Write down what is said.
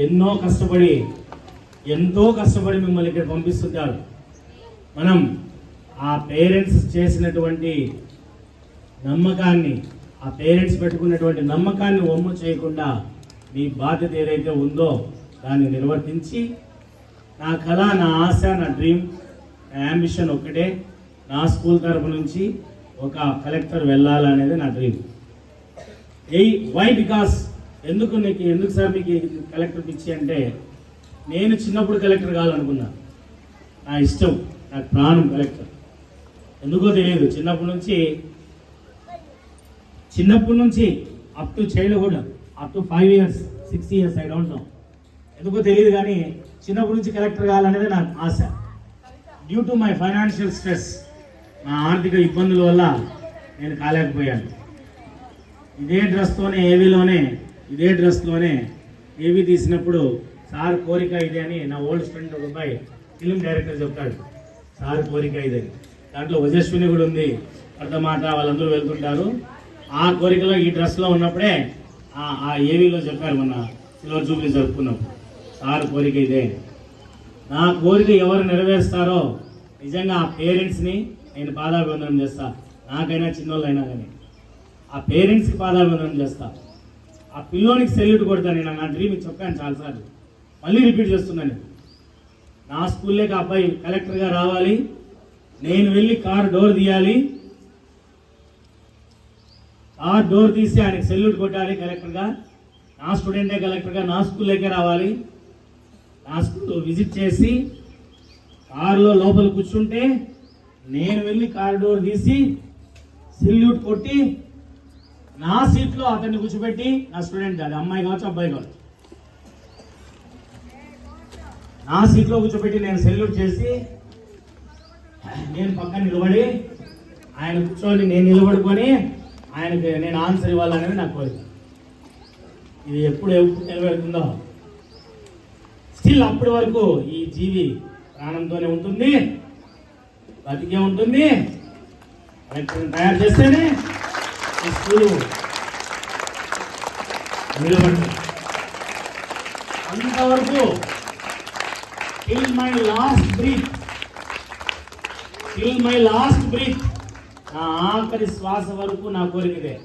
ఎంతో కష్టపడి మిమ్మల్ని ఇక్కడ పంపిస్తుంటారు. మనం ఆ పేరెంట్స్ చేసినటువంటి నమ్మకాన్ని, ఆ పేరెంట్స్ పెట్టుకున్నటువంటి నమ్మకాన్ని వమ్ము చేయకుండా మీ బాధ్యత ఏదైతే ఉందో దాన్ని నిర్వర్తించి, నా కళ, నా ఆశ, నా డ్రీమ్, నా యాంబిషన్ ఒక్కటే, నా స్కూల్ తరపు నుంచి ఒక కలెక్టర్ వెళ్ళాలనేది నా డ్రీమ్. వై బికాస్ ఎందుకు సార్ మీకు కలెక్టర్ పిచ్చి అంటే, నేను చిన్నప్పుడు కలెక్టర్ కావాలనుకున్నా. నా ఇష్టం, నాకు ప్రాణం కలెక్టర్. ఎందుకో తెలియదు, చిన్నప్పటి నుంచి up to childhood, up to 5 years 6 years I don't know, ఎందుకో తెలియదు కానీ చిన్నప్పటి నుంచి కలెక్టర్ కావాలనేది నా ఆశ. Due to my financial stress, నా ఆర్థిక ఇబ్బందుల వల్ల నేను కాలేకపోయాను. ఇదే డ్రెస్లోనే ఏవీ తీసినప్పుడు సార్ కోరిక ఇదే అని నా ఓల్డ్ ఫ్రెండ్ ఒక అబ్బాయి ఫిలిం డైరెక్టర్ చెప్తాడు, సార్ కోరిక ఇదే. దాంట్లో వజస్విని కూడా ఉంది, అర్థమాట, వాళ్ళందరూ వెళ్తుంటారు. ఆ కోరికలో ఈ డ్రెస్లో ఉన్నప్పుడే ఆ ఏవీలో చెప్పారు, మొన్న సిల్వర్ జూబ్లీ జరుపుకున్నప్పుడు, సార్ కోరిక ఇదే. నా కోరిక ఎవరు నెరవేరుస్తారో నిజంగా ఆ పేరెంట్స్ని నేను పాదాభివందనం చేస్తా. నాకైనా చిన్నోళ్ళైనా కానీ ఆ పేరెంట్స్కి పాదాభివందనం చేస్తా. ఆ పిల్లోనికి సెల్యూట్ కొడతాను. నేను నా డ్రీమ్ చెప్పాను చాలాసార్లు, మళ్ళీ రిపీట్ చేస్తున్నాను. నా స్కూల్లోకి అబ్బాయి కలెక్టర్గా రావాలి, నేను వెళ్ళి కార్ డోర్ తీయాలి, కార్ డోర్ తీసి ఆయనకి సెల్యూట్ కొట్టాలి కలెక్టర్గా. నా స్టూడెంటే కలెక్టర్గా నా స్కూల్లోకే రావాలి. నా స్కూల్ విజిట్ చేసి కారులో లోపల కూర్చుంటే నేను వెళ్ళి కార్ డోర్ తీసి సెల్యూట్ కొట్టి నా సీట్లో అతన్ని కూర్చోబెట్టి, నా స్టూడెంట్, అది అమ్మాయి కావచ్చు అబ్బాయి కావచ్చు, నా సీట్లో కూర్చోబెట్టి నేను సెల్యూట్ చేసి నేను పక్కన నిలబడి ఆయన కూర్చొని నేను నిలబడుకొని ఆయనకి నేను ఆన్సర్ ఇవ్వాలనేది నా కోరిక. ఇది ఎప్పుడు నెరవేరుతుందో స్టిల్ అప్పటి వరకు ఈ జీవి ప్రాణంతోనే ఉంటుంది, బతికే ఉంటుంది. తయారు చేస్తేనే ఈ స్కూలు నిలబడుతుంది. అంతవరకు టిల్ మై లాస్ట్ బ్రీత్, నా ఆఖరి శ్వాస వరకు నా కోరికదే.